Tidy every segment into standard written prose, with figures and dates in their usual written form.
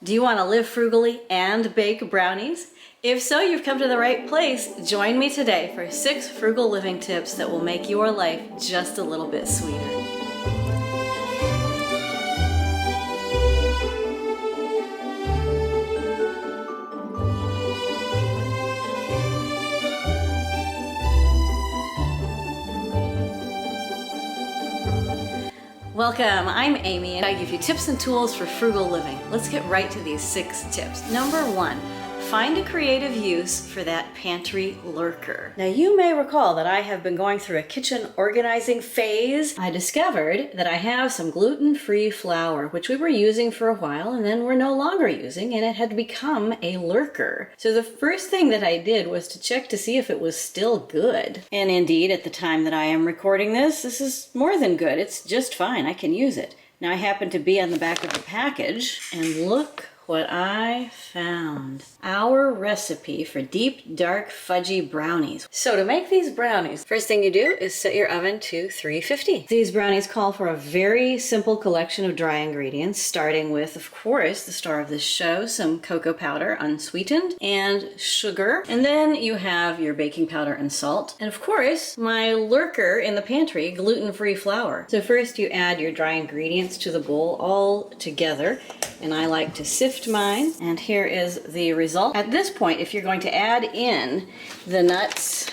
Do you want to live frugally and bake brownies? If so, you've come to the right place. Join me today for 6 frugal living tips that will make your life just a little bit sweeter. Welcome, I'm Amy and I give you tips and tools for frugal living. Let's get right to these 6 tips. Number 1, find a creative use for that pantry lurker. Now you may recall that I have been going through a kitchen organizing phase. I discovered that I have some gluten-free flour, which we were using for a while and then we're no longer using, and it had become a lurker. So the first thing that I did was to check to see if it was still good. And indeed, at the time that I am recording this is more than good. It's just fine. I can use it. Now I happen to be on the back of the package, and look what I found. Our recipe for deep, dark, fudgy brownies. So to make these brownies, first thing you do is set your oven to 350. These brownies call for a very simple collection of dry ingredients, starting with, of course, the star of this show, some cocoa powder, unsweetened, and sugar. And then you have your baking powder and salt. And of course, my lurker in the pantry, gluten-free flour. So first you add your dry ingredients to the bowl all together. And I like to sift mine, and here is the result. At this point, if you're going to add in the nuts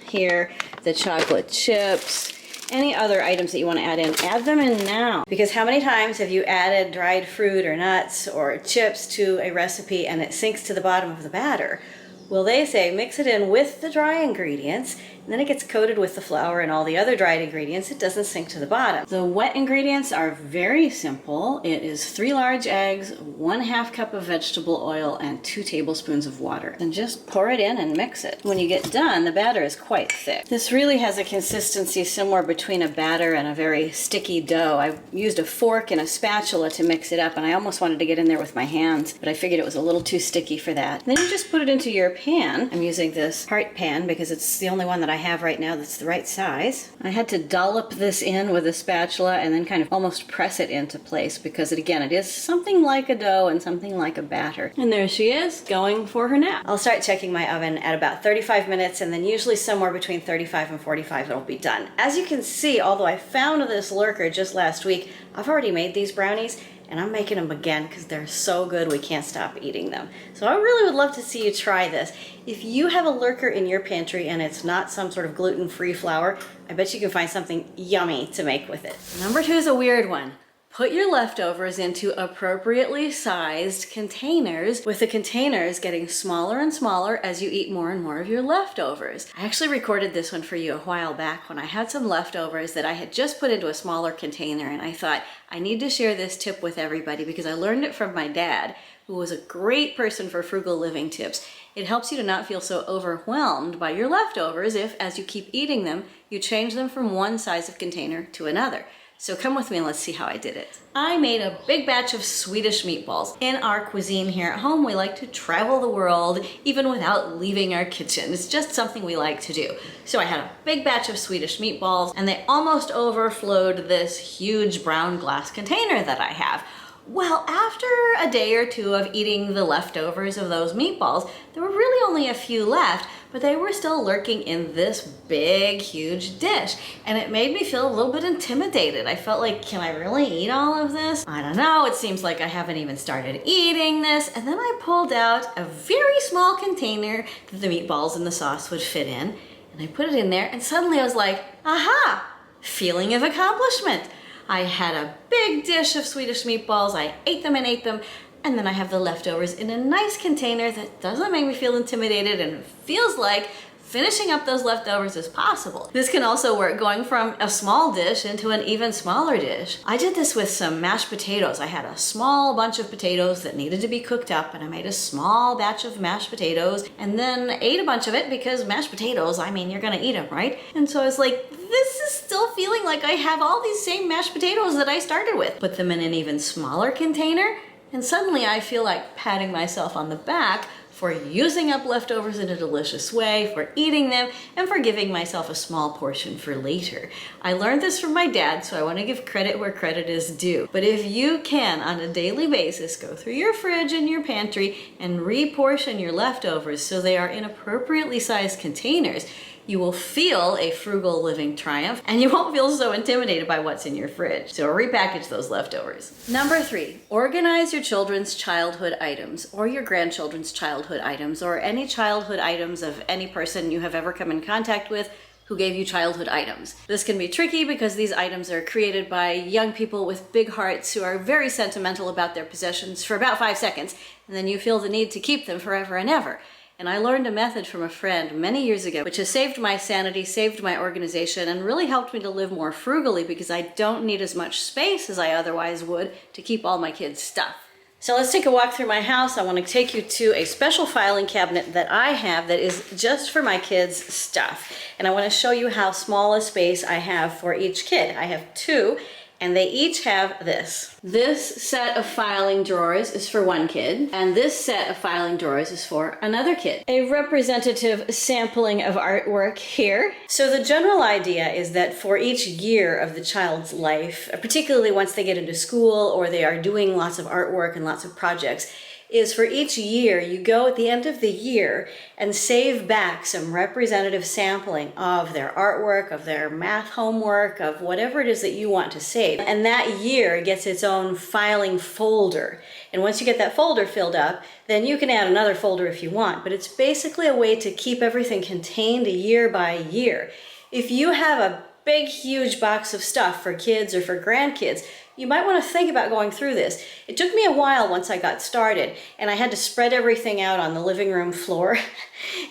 here, the chocolate chips, any other items that you want to add them in now. Because how many times have you added dried fruit or nuts or chips to a recipe and it sinks to the bottom of the batter? Well, they say mix it in with the dry ingredients, and then it gets coated with the flour and all the other dried ingredients. It doesn't sink to the bottom. The wet ingredients are very simple. It is 3 large eggs, 1/2 cup of vegetable oil, and 2 tablespoons of water. And just pour it in and mix it. When you get done, the batter is quite thick. This really has a consistency somewhere between a batter and a very sticky dough. I used a fork and a spatula to mix it up, and I almost wanted to get in there with my hands, but I figured it was a little too sticky for that. Then you just put it into your pan. I'm using this heart pan because it's the only one that I have right now that's the right size. I had to dollop this in with a spatula and then kind of almost press it into place because it is something like a dough and something like a batter. And there she is, going for her nap. I'll start checking my oven at about 35 minutes, and then usually somewhere between 35 and 45 it'll be done. As you can see, although I found this lurker just last week, I've already made these brownies, and I'm making them again because they're so good we can't stop eating them. So I really would love to see you try this. If you have a lurker in your pantry and it's not some sort of gluten-free flour, I bet you can find something yummy to make with it. Number 2 is a weird one. Put your leftovers into appropriately sized containers, with the containers getting smaller and smaller as you eat more and more of your leftovers. I actually recorded this one for you a while back when I had some leftovers that I had just put into a smaller container, and I thought I need to share this tip with everybody because I learned it from my dad, who was a great person for frugal living tips. It helps you to not feel so overwhelmed by your leftovers if, as you keep eating them, you change them from one size of container to another. So come with me and let's see how I did it. I made a big batch of Swedish meatballs. In our cuisine here at home, we like to travel the world even without leaving our kitchen. It's just something we like to do. So I had a big batch of Swedish meatballs, and they almost overflowed this huge brown glass container that I have. Well, after a day or two of eating the leftovers of those meatballs, there were really only a few left, but they were still lurking in this big, huge dish. And it made me feel a little bit intimidated. I felt like, can I really eat all of this? I don't know, it seems like I haven't even started eating this. And then I pulled out a very small container that the meatballs and the sauce would fit in, and I put it in there, and suddenly I was like, aha, feeling of accomplishment. I had a big dish of Swedish meatballs, I ate them, and then I have the leftovers in a nice container that doesn't make me feel intimidated and feels like finishing up those leftovers is possible. This can also work going from a small dish into an even smaller dish. I did this with some mashed potatoes. I had a small bunch of potatoes that needed to be cooked up, and I made a small batch of mashed potatoes and then ate a bunch of it because mashed potatoes, I mean, you're gonna eat them, right? And so I was like, this is still feeling like I have all these same mashed potatoes that I started with. Put them in an even smaller container, and suddenly I feel like patting myself on the back for using up leftovers in a delicious way, for eating them, and for giving myself a small portion for later. I learned this from my dad, so I want to give credit where credit is due. But if you can, on a daily basis, go through your fridge and your pantry and reportion your leftovers so they are in appropriately sized containers, you will feel a frugal living triumph, and you won't feel so intimidated by what's in your fridge. So repackage those leftovers. Number 3, organize your children's childhood items, or your grandchildren's childhood items, or any childhood items of any person you have ever come in contact with who gave you childhood items. This can be tricky because these items are created by young people with big hearts who are very sentimental about their possessions for about 5 seconds, and then you feel the need to keep them forever and ever. And I learned a method from a friend many years ago, which has saved my sanity, saved my organization, and really helped me to live more frugally because I don't need as much space as I otherwise would to keep all my kids' stuff. So let's take a walk through my house. I want to take you to a special filing cabinet that I have that is just for my kids' stuff. And I want to show you how small a space I have for each kid. I have 2. And they each have this. This set of filing drawers is for one kid, and this set of filing drawers is for another kid. A representative sampling of artwork here. So the general idea is that for each year of the child's life, particularly once they get into school or they are doing lots of artwork and lots of projects, is for each year you go at the end of the year and save back some representative sampling of their artwork, of their math homework, of whatever it is that you want to save. And that year gets its own filing folder. And once you get that folder filled up, then you can add another folder if you want. But it's basically a way to keep everything contained year by year. If you have a big, huge box of stuff for kids or for grandkids, you might want to think about going through this. It took me a while once I got started, and I had to spread everything out on the living room floor.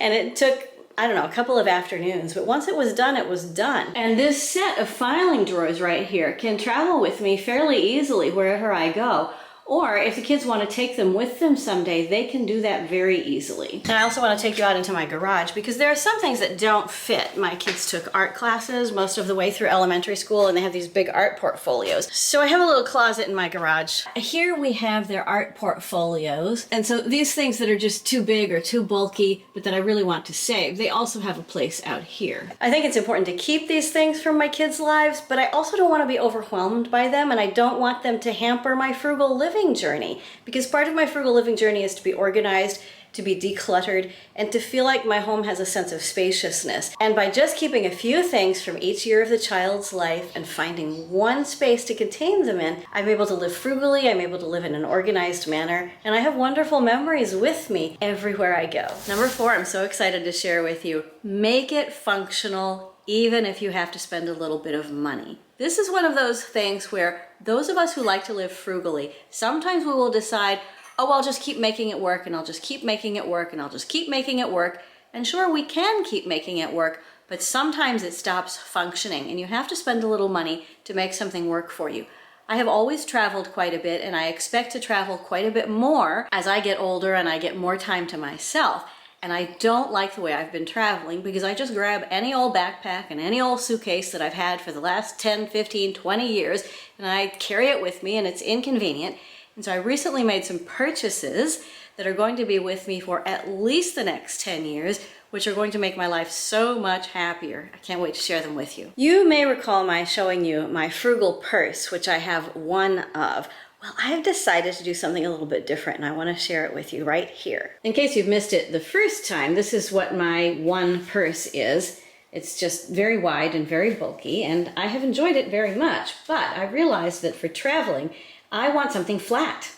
And it took, I don't know, a couple of afternoons, but once it was done, it was done. And this set of filing drawers right here can travel with me fairly easily wherever I go. Or if the kids want to take them with them someday, they can do that very easily. And I also want to take you out into my garage because there are some things that don't fit. My kids took art classes most of the way through elementary school, and they have these big art portfolios. So I have a little closet in my garage. Here we have their art portfolios. And so these things that are just too big or too bulky, but that I really want to save, they also have a place out here. I think it's important to keep these things from my kids' lives, but I also don't want to be overwhelmed by them, and I don't want them to hamper my frugal living journey, because part of my frugal living journey is to be organized, to be decluttered, and to feel like my home has a sense of spaciousness. And by just keeping a few things from each year of the child's life and finding one space to contain them in, I'm able to live frugally, I'm able to live in an organized manner, and I have wonderful memories with me everywhere I go. Number 4, I'm so excited to share with you. Make it functional, even if you have to spend a little bit of money. This is one of those things where those of us who like to live frugally, sometimes we will decide, oh, I'll just keep making it work, and I'll just keep making it work, and I'll just keep making it work. And sure, we can keep making it work, but sometimes it stops functioning, and you have to spend a little money to make something work for you. I have always traveled quite a bit, and I expect to travel quite a bit more as I get older and I get more time to myself. And I don't like the way I've been traveling because I just grab any old backpack and any old suitcase that I've had for the last 10, 15, 20 years, and I carry it with me, and it's inconvenient. And so I recently made some purchases that are going to be with me for at least the next 10 years, which are going to make my life so much happier. I can't wait to share them with you. You may recall my showing you my frugal purse, which I have one of. Well, I've decided to do something a little bit different, and I want to share it with you right here. In case you've missed it the first time, this is what my one purse is. It's just very wide and very bulky, and I have enjoyed it very much, but I realized that for traveling, I want something flat.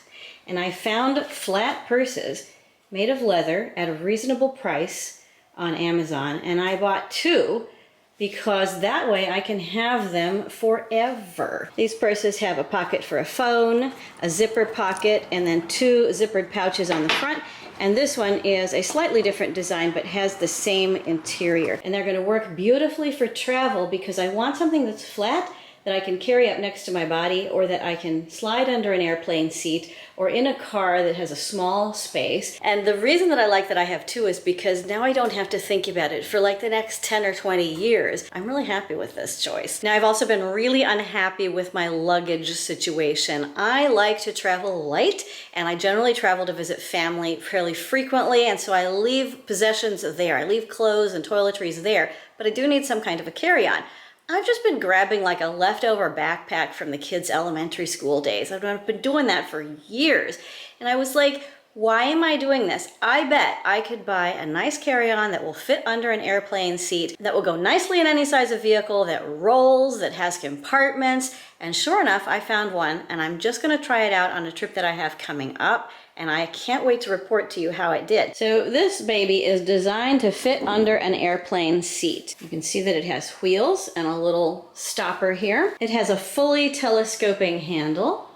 And I found flat purses made of leather at a reasonable price on Amazon, and I bought 2 because that way I can have them forever. These purses have a pocket for a phone, a zipper pocket, and then 2 zippered pouches on the front. And this one is a slightly different design but has the same interior. And they're gonna work beautifully for travel because I want something that's flat that I can carry up next to my body, or that I can slide under an airplane seat, or in a car that has a small space. And the reason that I like that I have two is because now I don't have to think about it for like the next 10 or 20 years. I'm really happy with this choice. Now, I've also been really unhappy with my luggage situation. I like to travel light, and I generally travel to visit family fairly frequently, and so I leave possessions there. I leave clothes and toiletries there, but I do need some kind of a carry-on. I've just been grabbing like a leftover backpack from the kids' elementary school days. I've been doing that for years. And I was like, why am I doing this? I bet I could buy a nice carry-on that will fit under an airplane seat, that will go nicely in any size of vehicle, that rolls, that has compartments. And sure enough, I found one, and I'm just gonna try it out on a trip that I have coming up. And I can't wait to report to you how it did. So this baby is designed to fit under an airplane seat. You can see that it has wheels and a little stopper here. It has a fully telescoping handle.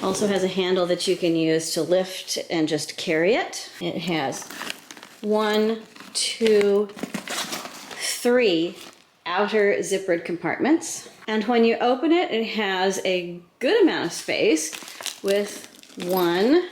Also has a handle that you can use to lift and just carry it. It has 1, 2, 3 outer zippered compartments. And when you open it, it has a good amount of space with 1,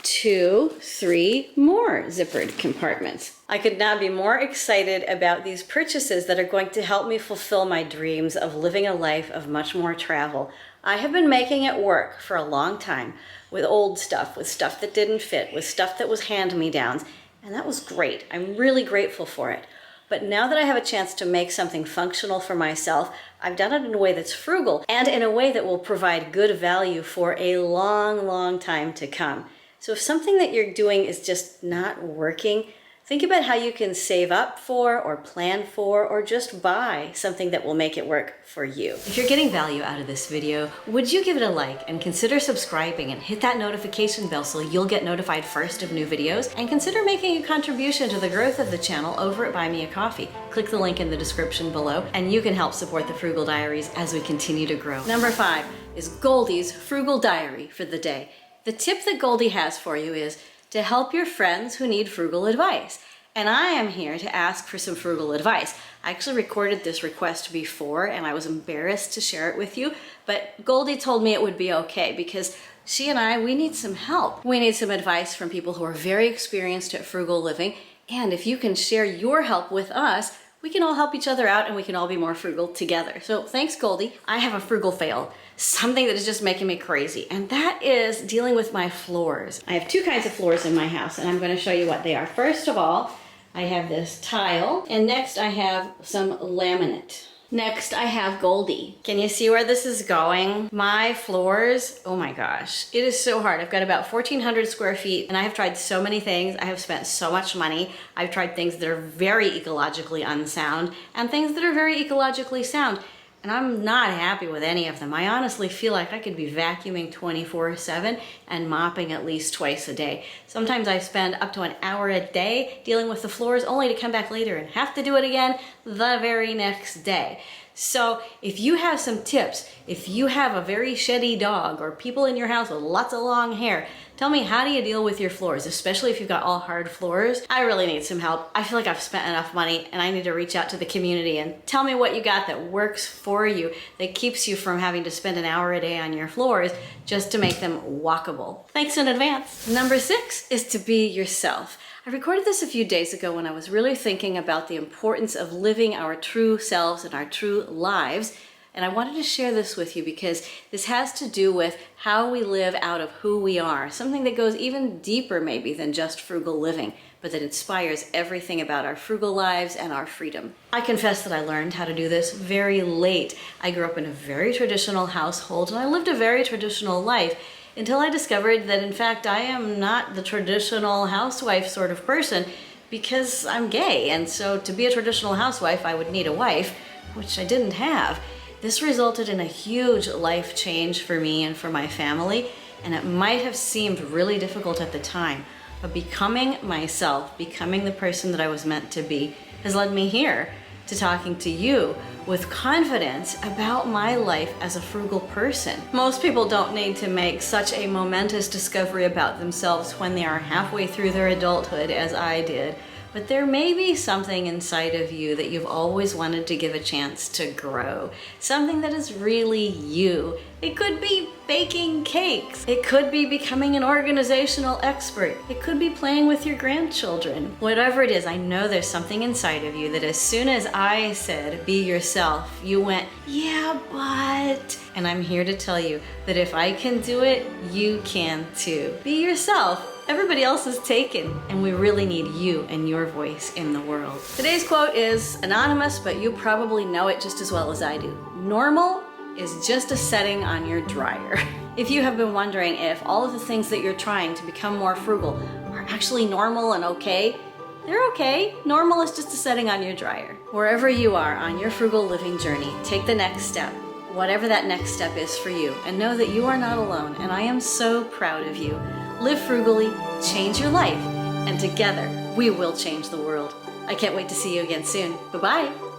2, 3 more zippered compartments. I could not be more excited about these purchases that are going to help me fulfill my dreams of living a life of much more travel. I have been making it work for a long time with old stuff, with stuff that didn't fit, with stuff that was hand-me-downs, and that was great. I'm really grateful for it. But now that I have a chance to make something functional for myself, I've done it in a way that's frugal and in a way that will provide good value for a long, long time to come. So if something that you're doing is just not working, think about how you can save up for or plan for or just buy something that will make it work for you. If you're getting value out of this video, would you give it a like and consider subscribing and hit that notification bell so you'll get notified first of new videos? And consider making a contribution to the growth of the channel over at Buy Me a Coffee. Click the link in the description below and you can help support the Frugal Diaries as we continue to grow. Number 5 is Goldie's Frugal Diary for the day. The tip that Goldie has for you is to help your friends who need frugal advice. And I am here to ask for some frugal advice. I actually recorded this request before and I was embarrassed to share it with you, but Goldie told me it would be okay because she and we need some help. We need some advice from people who are very experienced at frugal living, and if you can share your help with us, we can all help each other out and we can all be more frugal together. So thanks, Goldie. I have a frugal fail, something that is just making me crazy, and that is dealing with my floors. I have 2 kinds of floors in my house, and I'm going to show you what they are. First of all, I have this tile, and next I have some laminate. Next, I have Goldie. Can you see where this is going? My floors, oh my gosh, it is so hard. I've got about 1,400 square feet and I have tried so many things. I have spent so much money. I've tried things that are very ecologically unsound and things that are very ecologically sound. And I'm not happy with any of them. I honestly feel like I could be vacuuming 24/7 and mopping at least twice a day. Sometimes I spend up to an hour a day dealing with the floors only to come back later and have to do it again the very next day. So if you have some tips, if you have a very sheddy dog or people in your house with lots of long hair, tell me, how do you deal with your floors, especially if you've got all hard floors? I really need some help. I feel like I've spent enough money and I need to reach out to the community and tell me what you got that works for you, that keeps you from having to spend an hour a day on your floors just to make them walkable. Thanks in advance. Number 6 is to be yourself. I recorded this a few days ago when I was really thinking about the importance of living our true selves and our true lives. And I wanted to share this with you because this has to do with how we live out of who we are, something that goes even deeper maybe than just frugal living, but that inspires everything about our frugal lives and our freedom. I confess that I learned how to do this very late. I grew up in a very traditional household and I lived a very traditional life until I discovered that in fact I am not the traditional housewife sort of person because I'm gay, and so to be a traditional housewife I would need a wife, which I didn't have. This resulted in a huge life change for me and for my family, and it might have seemed really difficult at the time, but becoming myself, becoming the person that I was meant to be, has led me here to talking to you with confidence about my life as a frugal person. Most people don't need to make such a momentous discovery about themselves when they are halfway through their adulthood as I did, but there may be something inside of you that you've always wanted to give a chance to grow. Something that is really you. It could be baking cakes. It could be becoming an organizational expert. It could be playing with your grandchildren. Whatever it is, I know there's something inside of you that as soon as I said, be yourself, you went, yeah, but... And I'm here to tell you that if I can do it, you can too. Be yourself. Everybody else is taken, and we really need you and your voice in the world. Today's quote is anonymous, but you probably know it just as well as I do. Normal is just a setting on your dryer. If you have been wondering if all of the things that you're trying to become more frugal are actually normal and okay, they're okay. Normal is just a setting on your dryer. Wherever you are on your frugal living journey, take the next step, whatever that next step is for you, and know that you are not alone, and I am so proud of you. Live frugally, change your life, and together we will change the world. I can't wait to see you again soon. Bye-bye.